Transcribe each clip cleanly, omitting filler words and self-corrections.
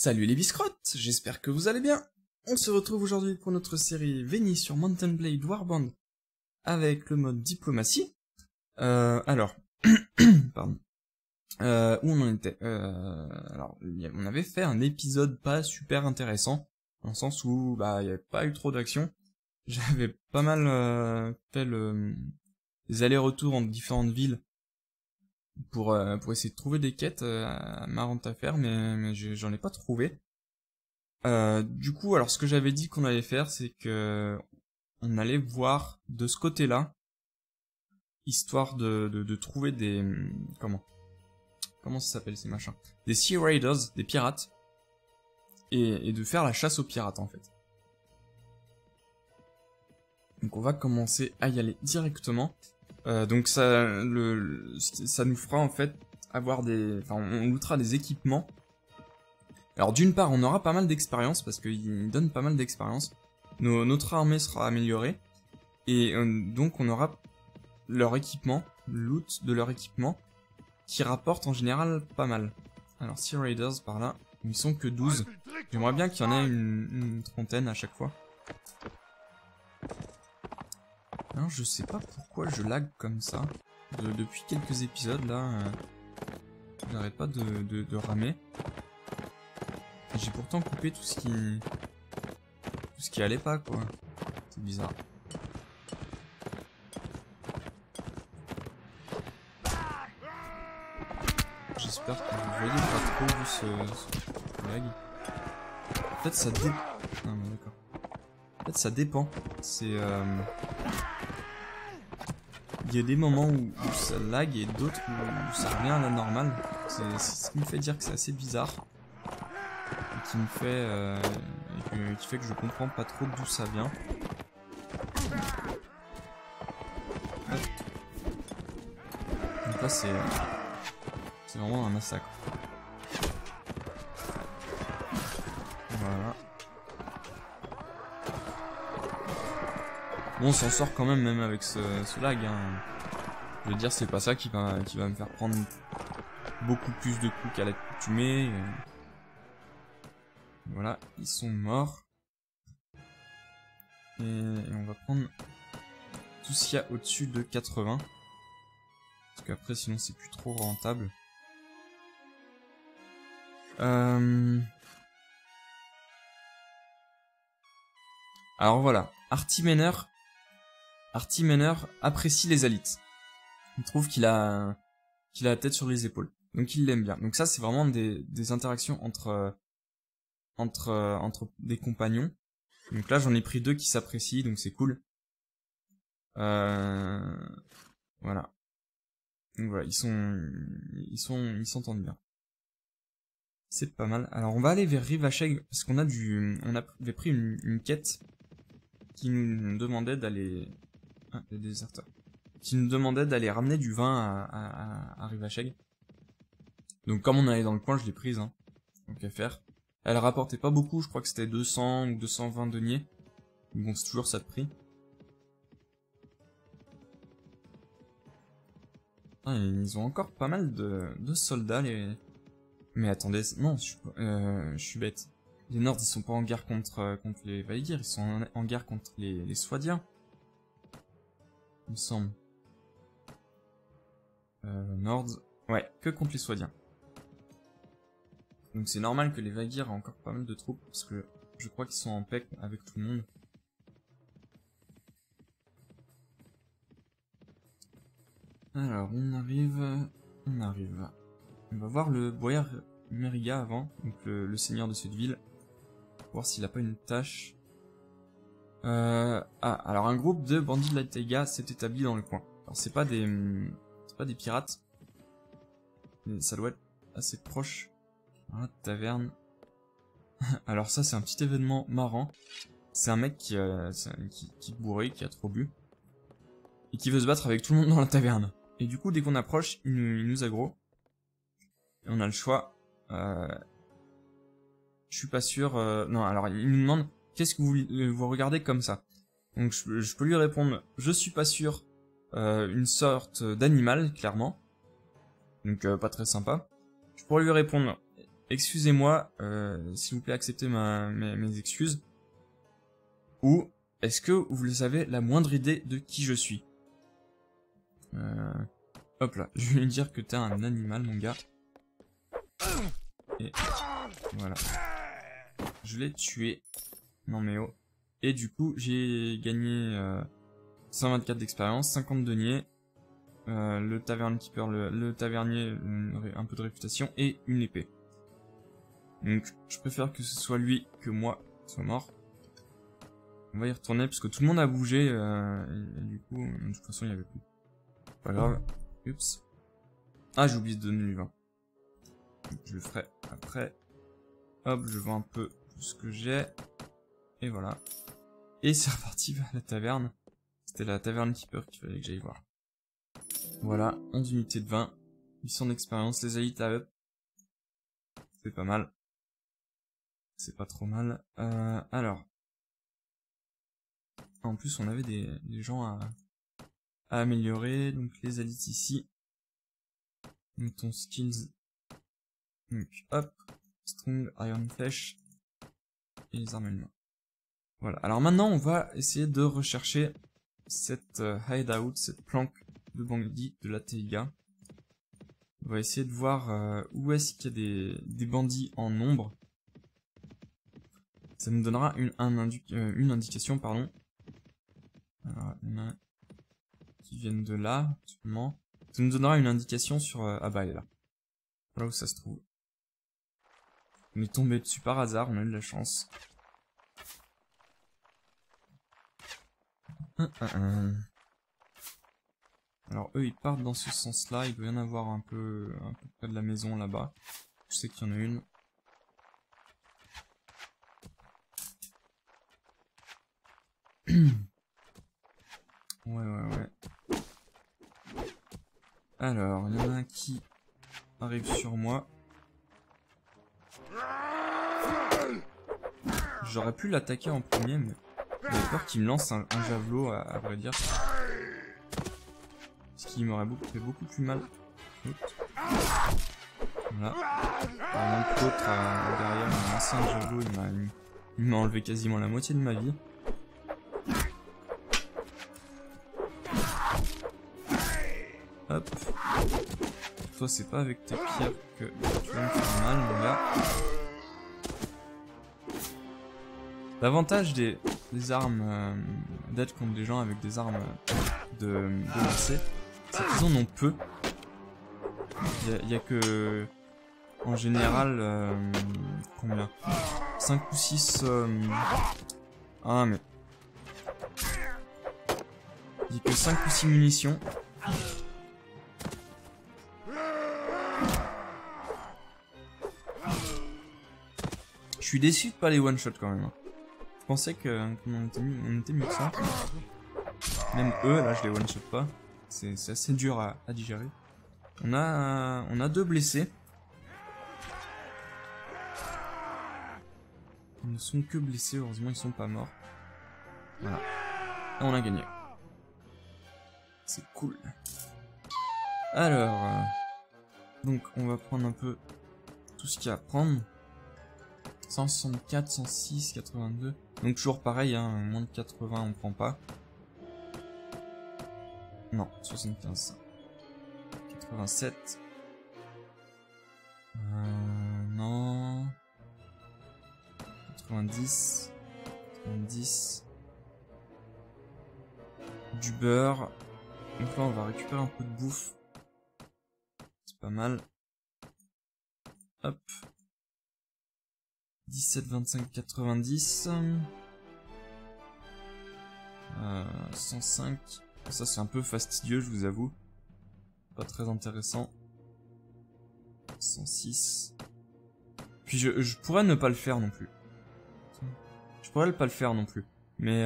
Salut les biscrottes, j'espère que vous allez bien. On se retrouve aujourd'hui pour notre série Veni sur Mount & Blade Warband avec le mode diplomatie. Alors, pardon. Où on en était alors, on avait fait un épisode pas super intéressant, dans le sens où il n'y avait pas eu trop d'action. J'avais pas mal fait les allers-retours entre différentes villes pour essayer de trouver des quêtes marrantes à faire, mais j'en ai pas trouvé. Du coup, alors ce que j'avais dit qu'on allait faire, c'est que on allait voir de ce côté-là, histoire de trouver des comment ça s'appelle ces machins, des Sea Raiders, des pirates, et de faire la chasse aux pirates en fait. Donc on va commencer à y aller directement. Donc ça nous fera en fait avoir on lootera des équipements. Alors d'une part on aura pas mal d'expérience parce qu'il donne pas mal d'expérience. Notre armée sera améliorée et donc on aura leur équipement, loot de leur équipement qui rapporte en général pas mal. Alors Sea Raiders par là, ils sont que 12. J'aimerais bien qu'il y en ait une trentaine à chaque fois. Alors, je sais pas pourquoi je lag comme ça. Depuis quelques épisodes là, j'arrête pas de ramer. J'ai pourtant coupé tout ce qui allait pas quoi. C'est bizarre. J'espère que vous voyez pas trop vu ce lag. En fait ça dépend. Non mais d'accord. En fait ça dépend. C'est il y a des moments où ça lag et d'autres où ça revient à la normale. C'est ce qui me fait dire que c'est assez bizarre. Et qui me fait qui fait que je comprends pas trop d'où ça vient. Hop. Donc là c'est vraiment un massacre. Voilà. Bon, on s'en sort quand même avec ce lag. Hein. Je veux dire, c'est pas ça qui va me faire prendre beaucoup plus de coups qu'à l'accoutumée. Voilà, ils sont morts. Et on va prendre tout ce qu'il y a au-dessus de 80. Parce qu'après, sinon, c'est plus trop rentable. Alors voilà, Artimener apprécie les alites. Il trouve qu'il a la tête sur les épaules. Donc il l'aime bien. Donc ça c'est vraiment des interactions entre des compagnons. Donc là j'en ai pris 2 qui s'apprécient, donc c'est cool. Voilà. Donc voilà, ils s'entendent bien. C'est pas mal. Alors on va aller vers Rivacheg parce qu'on avait pris une quête qui nous demandait d'aller des déserteurs. Qui nous demandait d'aller ramener du vin à Rivacheg. Donc comme on allait dans le coin, je l'ai prise, hein. Donc à faire. Elle rapportait pas beaucoup, je crois que c'était 200 ou 220 deniers. Bon, c'est toujours ça de prix. Ah, ils ont encore pas mal de soldats, les... Mais attendez, non, je suis bête. Les Nords, ils sont pas en guerre contre les Valyriens, ils sont en guerre contre les Swadiens. Il me semble. Nords, ouais, que contre les Swadiens. Donc c'est normal que les Valyriens aient encore pas mal de troupes, parce que je crois qu'ils sont en paix avec tout le monde. Alors, on arrive. On va voir le Boyar Meriga avant, donc le seigneur de cette ville. Voir s'il a pas une tâche. Alors un groupe de bandits de la Taïga s'est établi dans le coin. Alors c'est pas des pirates, mais ça doit être assez proche. Voilà, taverne. Alors ça c'est un petit événement marrant. C'est un mec qui est bourré, qui a trop bu et qui veut se battre avec tout le monde dans la taverne. Et du coup dès qu'on approche, il nous aggro. Et on a le choix. Je suis pas sûr. Non, alors il nous demande qu'est-ce que vous regardez comme ça. Donc je peux lui répondre je suis pas sûr. Une sorte d'animal clairement. Donc pas très sympa. Je pourrais lui répondre excusez-moi, s'il vous plaît, acceptez mes excuses. Ou est-ce que vous avez la moindre idée de qui je suis? Hop là, je vais lui dire que t'es un animal, mon gars. Et voilà. Je l'ai tué. Non mais oh. Et du coup, j'ai gagné 124 d'expérience, 50 deniers. Le taverne keeper, le tavernier, un peu de réputation et une épée. Donc je préfère que ce soit lui que moi soit mort. On va y retourner parce que tout le monde a bougé et du coup de toute façon il y avait plus. Pas grave. Oups. Ah, j'ai oublié de donner du vin. Donc, je le ferai après. Hop, je vois un peu tout ce que j'ai. Et voilà. Et c'est reparti vers la taverne. C'était la taverne keeper qu'il fallait que j'aille voir. Voilà, 11 unités de vin, 800 d'expérience, les élites à up. C'est pas mal. C'est pas trop mal. Alors. En plus, on avait des gens à améliorer. Donc les élites ici. Mettons skills. Donc hop. Strong, Iron Flesh. Et les armes à main. Voilà. Alors maintenant, on va essayer de rechercher cette hideout, cette planque de bandits de la Taiga. On va essayer de voir où est-ce qu'il y a des bandits en nombre. Ça nous donnera une indication, pardon. Alors, il y en a qui viennent de là, sûrement. Ça nous donnera une indication sur... ah bah, elle est là. Voilà où ça se trouve. On est tombé dessus par hasard, on a eu de la chance. Alors eux ils partent dans ce sens-là, il doit y en avoir un peu près de la maison là-bas. Je sais qu'il y en a une. Ouais. Alors, il y en a un qui arrive sur moi. J'aurais pu l'attaquer en premier, mais j'ai peur qu'il me lance un javelot, à vrai dire. Ce qui m'aurait fait beaucoup plus mal. Voilà. Par exemple, l'autre derrière m'a lancé un javelot, il m'a enlevé quasiment la moitié de ma vie. Hop. Toi, c'est pas avec tes pierres que tu vas me faire mal, mon gars. L'avantage des armes d'être contre des gens avec des armes de lancer, c'est qu'ils en ont peu. Il y a que, en général, combien 5 ou 6... Ah mais... Il y a que 5 ou 6 munitions. Je suis déçu de pas les one-shot quand même. Je pensais qu'on était mieux que ça. Même eux, là, je les one-shot pas. C'est assez dur à digérer. On a 2 blessés. Ils ne sont que blessés, heureusement ils sont pas morts. Voilà. Et on a gagné. C'est cool. Alors, donc on va prendre un peu tout ce qu'il y a à prendre. 164, 106, 82. Donc toujours pareil, hein, moins de 80 on prend pas. Non, 75. 87. Non. 90. 90. Du beurre. Donc là on va récupérer un peu de bouffe. C'est pas mal. Hop. 17, 25, 90. 105. Ça c'est un peu fastidieux, je vous avoue. Pas très intéressant. 106. Puis je pourrais ne pas le faire non plus. Je pourrais pas le faire non plus. Mais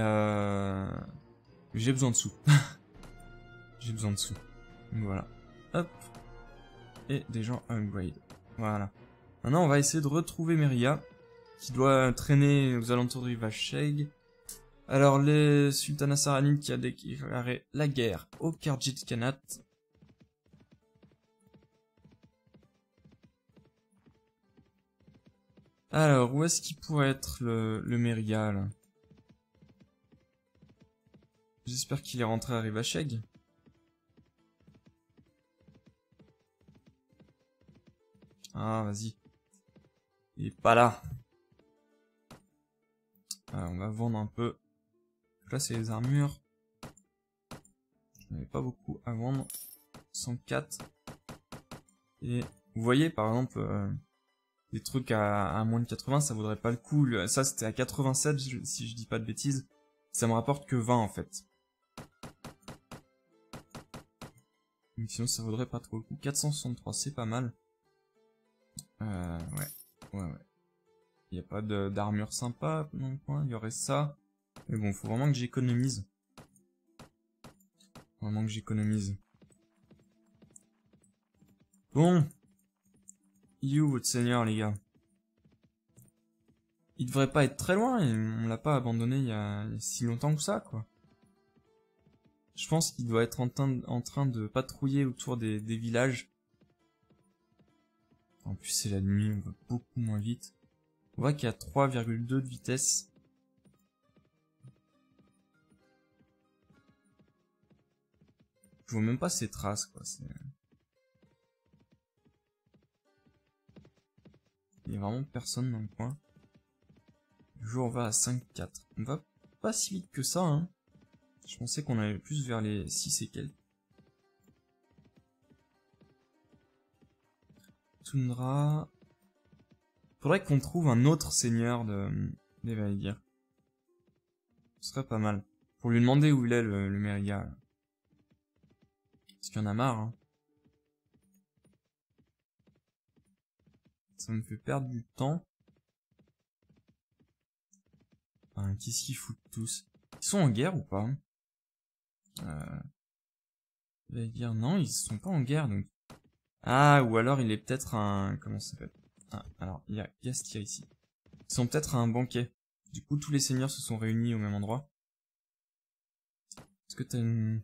j'ai besoin de sous. J'ai besoin de sous. Donc voilà. Hop. Et des gens upgrade. Voilà. Maintenant on va essayer de retrouver Meria, qui doit traîner aux alentours du rivage Sheikh. Alors, le sultanat saranide qui a déclaré la guerre au Kharjit Khanat. Alors, où est-ce qu'il pourrait être le Mériga, là? J'espère qu'il est rentré à Rivacheg. Ah, vas-y. Il est pas là. Alors, on va vendre un peu. Là, c'est les armures. J'en avais pas beaucoup à vendre. 104. Et vous voyez, par exemple, des trucs à moins de 80, ça vaudrait pas le coup. Ça, c'était à 87, si je dis pas de bêtises. Ça me rapporte que 20, en fait. Donc, sinon, ça vaudrait pas trop le coup. 463, c'est pas mal. Ouais. Il n'y a pas d'armure sympa dans le coin. Il y aurait ça. Mais bon, faut vraiment que j'économise. Bon. Il est où votre seigneur, les gars? Il devrait pas être très loin. On l'a pas abandonné il y a si longtemps que ça, quoi. Je pense qu'il doit être en train de patrouiller autour des villages. En plus, c'est la nuit, on va beaucoup moins vite. On voit qu'il y a 3,2 de vitesse. Je vois même pas ses traces, quoi. Il y a vraiment personne dans le coin. Le jour va à 5,4. On va pas si vite que ça, hein. Je pensais qu'on allait plus vers les 6 et quelques. Toundra. Faudrait qu'on trouve un autre seigneur des Valigir. Ce serait pas mal. Pour lui demander où il est, le Mériga. Parce qu'il y en a marre, hein. Ça me fait perdre du temps. Enfin, qu'est-ce qu'ils foutent tous? Ils sont en guerre ou pas? Valigir, non, ils sont pas en guerre, donc. Ah, ou alors il est peut-être un... Comment ça s'appelle? Ah, alors, il y a Gastia ici. Ils sont peut-être à un banquet. Du coup, tous les seigneurs se sont réunis au même endroit. Est-ce que t'as une...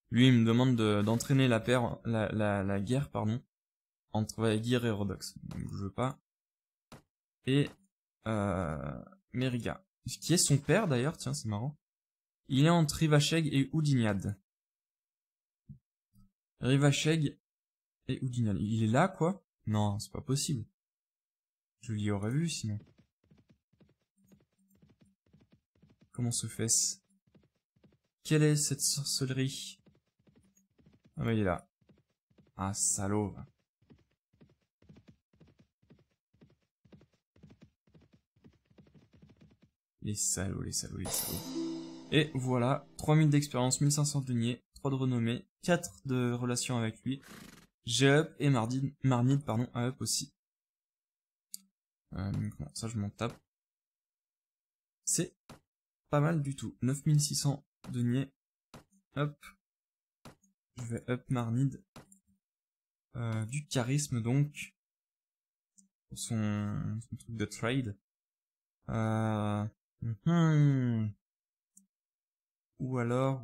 Lui, il me demande d'entraîner la guerre, pardon, entre Valigir et Rhodox. Donc, je veux pas. Et, Mériga. Qui est son père, d'ailleurs, tiens, c'est marrant. Il est entre Rivacheg et Oudiniad. Rivacheg et Oudiniad. Il est là, quoi? Non, c'est pas possible. Je l'y aurais vu, sinon. Comment se fait-ce? Quelle est cette sorcellerie? Ah bah il est là. Ah, salaud. Les salauds. Et voilà, 3000 d'expérience, 1500 de deniers, 3 de renommée, 4 de relations avec lui. J'ai up et Marnid, pardon, à up aussi. Donc non, ça je m'en tape. C'est pas mal du tout. 9600 deniers. Hop. Je vais up Marnid. Du charisme donc. Pour son truc de trade. Ou alors.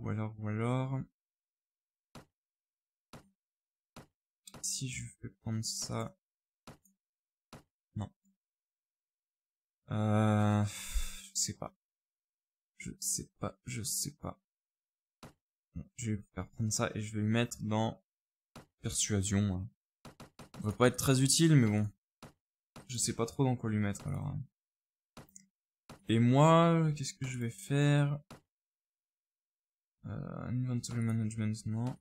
Si je vais prendre ça. Non. Je sais pas. Bon, je vais faire prendre ça et je vais le mettre dans persuasion. Ça va pas être très utile, mais bon. Je sais pas trop dans quoi lui mettre alors. Et moi, qu'est-ce que je vais faire? Inventory management, non.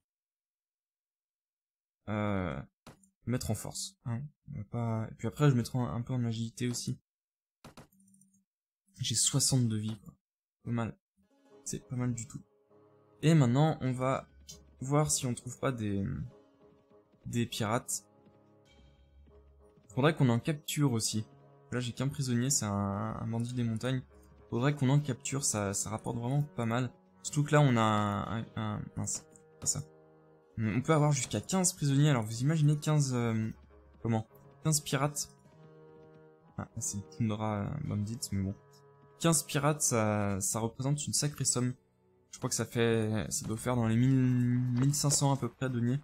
Mettre en force. Hein. On va pas... Et puis après, je mettrai un peu en agilité aussi. J'ai 62 vies, quoi. Pas mal. C'est pas mal du tout. Et maintenant, on va voir si on trouve pas des pirates. Faudrait qu'on en capture aussi. Là, j'ai qu'un prisonnier, c'est un bandit des montagnes. Faudrait qu'on en capture, ça rapporte vraiment pas mal. Surtout que là, on a mince, pas ça. On peut avoir jusqu'à 15 prisonniers, alors vous imaginez 15... 15 pirates. Ah, c'est le Toundra Bandit, mais bon. 15 pirates, ça représente une sacrée somme. Je crois que ça doit faire dans les 1500 à peu près deniers.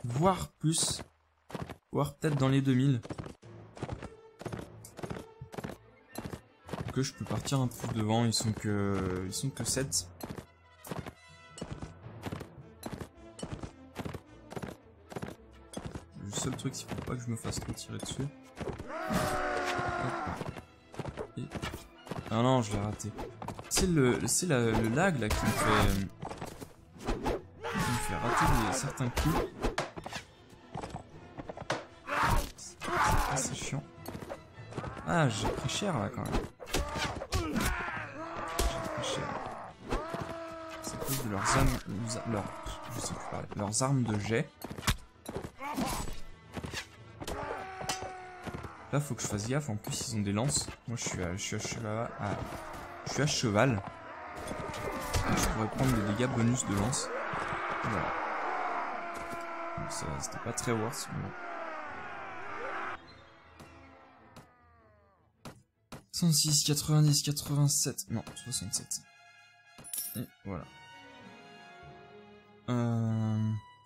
Voire plus. Voire peut-être dans les 2000. que je peux partir un peu devant, ils sont que 7. Le seul truc, c'est qu'il faut pas que je me fasse trop tirer dessus. Et... ah non, je l'ai raté. C'est le lag là qui me fait rater certains coups. C'est chiant. Ah, j'ai pris cher là quand même. J'ai pris cher. C'est à cause de leurs armes, je sais plus parler, leurs armes de jet. Là, faut que je fasse gaffe. En plus, ils ont des lances. Moi, je suis à cheval. Donc, je pourrais prendre des dégâts bonus de lance. Voilà. Donc, ça, c'était pas très worth, mais bon. 106, 90, 87, non, 67. Et voilà.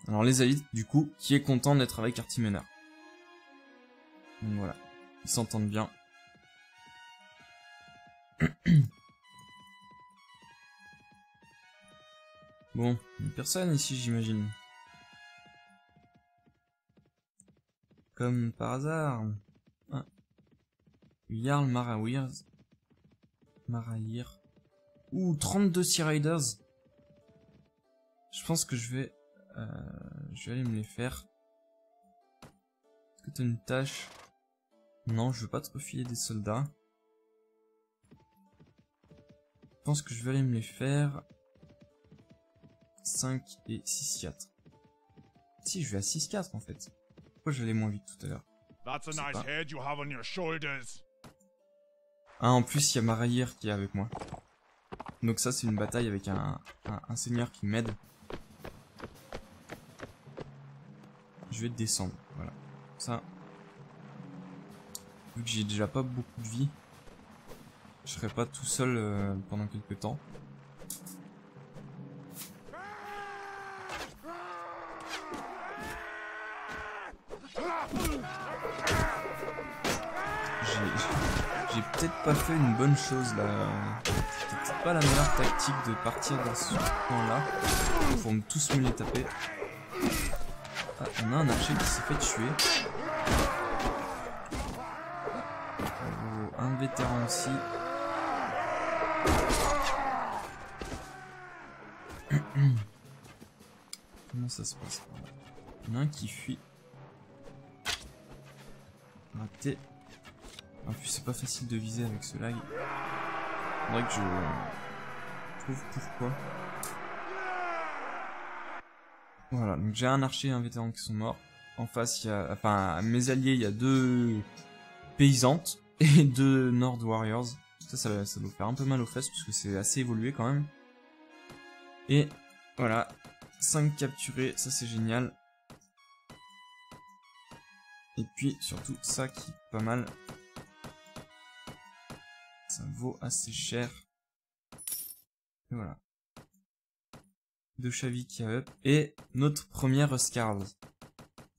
Alors les élites, du coup, qui est content d'être avec Artiménard. Donc voilà, ils s'entendent bien. Bon, une personne ici, j'imagine. Comme par hasard. Ah. Jarl Marahir. Ouh, 32 Sea Riders. Je pense que je vais aller me les faire. Est-ce que t'as une tâche? Non, je veux pas trop filer des soldats. Je pense que je vais aller me les faire. 5 et 6-4. Si, je vais à 6-4 en fait. Pourquoi j'allais moins vite tout à l'heure? Ah, en plus, il y a Marahir qui est avec moi. Donc ça, c'est une bataille avec un seigneur qui m'aide. Je vais descendre, voilà. Ça, vu que j'ai déjà pas beaucoup de vie, je serai pas tout seul pendant quelques temps. J'ai peut-être pas fait une bonne chose là. C'était peut-être pas la meilleure tactique de partir dans ce point-là pour tous me les taper. Ah, on a un archer qui s'est fait tuer. Oh, un vétéran aussi. Comment ça se passe? Il y en a un qui fuit. Raté. En plus, c'est pas facile de viser avec ce lag. Faudrait que je trouve pourquoi. Voilà, donc j'ai un archer et un vétéran qui sont morts. En face, il y a... enfin, à mes alliés, il y a 2 paysantes et 2 Nord Warriors. Ça doit faire un peu mal aux fesses, parce que c'est assez évolué quand même. Et voilà, 5 capturés, ça c'est génial. Et puis, surtout, ça qui est pas mal. Ça vaut assez cher. Et voilà. 2 Chavis qui a up. Et notre première Scarls.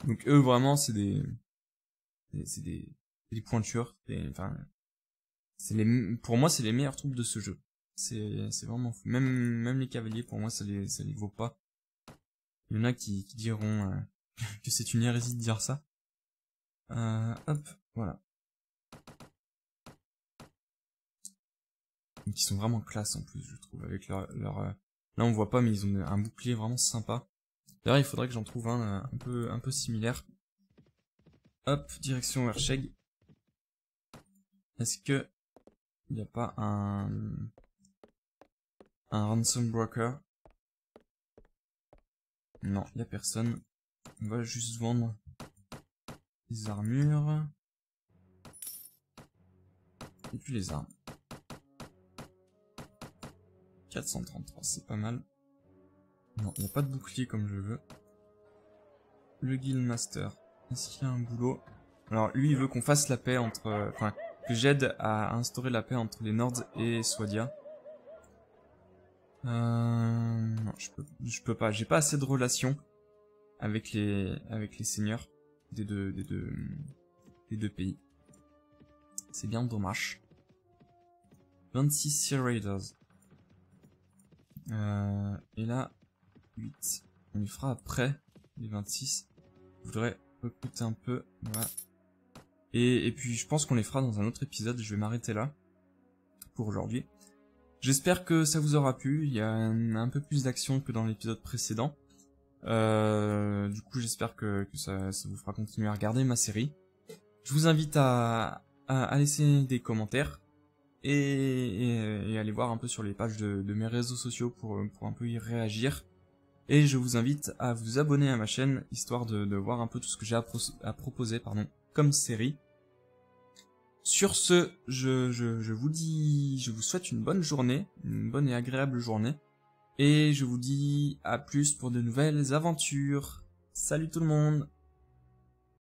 Donc eux vraiment c'est des pointures. Enfin, pour moi c'est les meilleures troupes de ce jeu. C'est vraiment fou. Même les cavaliers pour moi ça les vaut pas. Il y en a qui diront que c'est une hérésie de dire ça. Hop, voilà. Donc ils sont vraiment classe en plus je trouve avec leur là on voit pas mais ils ont un bouclier vraiment sympa. D'ailleurs il faudrait que j'en trouve un peu similaire. Hop, direction Wersheg. Est-ce que il n'y a pas un ransom broker? Non, il n'y a personne. On va juste vendre les armures. Et puis les armes. 433, c'est pas mal. Non, il n'y a pas de bouclier comme je veux. Le Guildmaster. Est-ce qu'il y a un boulot? Alors lui il veut qu'on fasse la paix entre... enfin, que j'aide à instaurer la paix entre les Nords et Swadia. Non, je peux pas. J'ai pas assez de relations avec les seigneurs des deux pays. C'est bien dommage. 26 Sea Raiders. Et là, 8. On y fera après, les 26. Je voudrais recruter un peu, voilà. Et puis je pense qu'on les fera dans un autre épisode, je vais m'arrêter là, pour aujourd'hui. J'espère que ça vous aura plu, il y a un peu plus d'action que dans l'épisode précédent. Du coup j'espère que ça vous fera continuer à regarder ma série. Je vous invite à laisser des commentaires et aller voir un peu sur les pages de mes réseaux sociaux pour un peu y réagir. Et je vous invite à vous abonner à ma chaîne, histoire de voir un peu tout ce que j'ai à proposer comme série. Sur ce, je vous souhaite une bonne journée, une bonne et agréable journée. Et je vous dis à plus pour de nouvelles aventures. Salut tout le monde!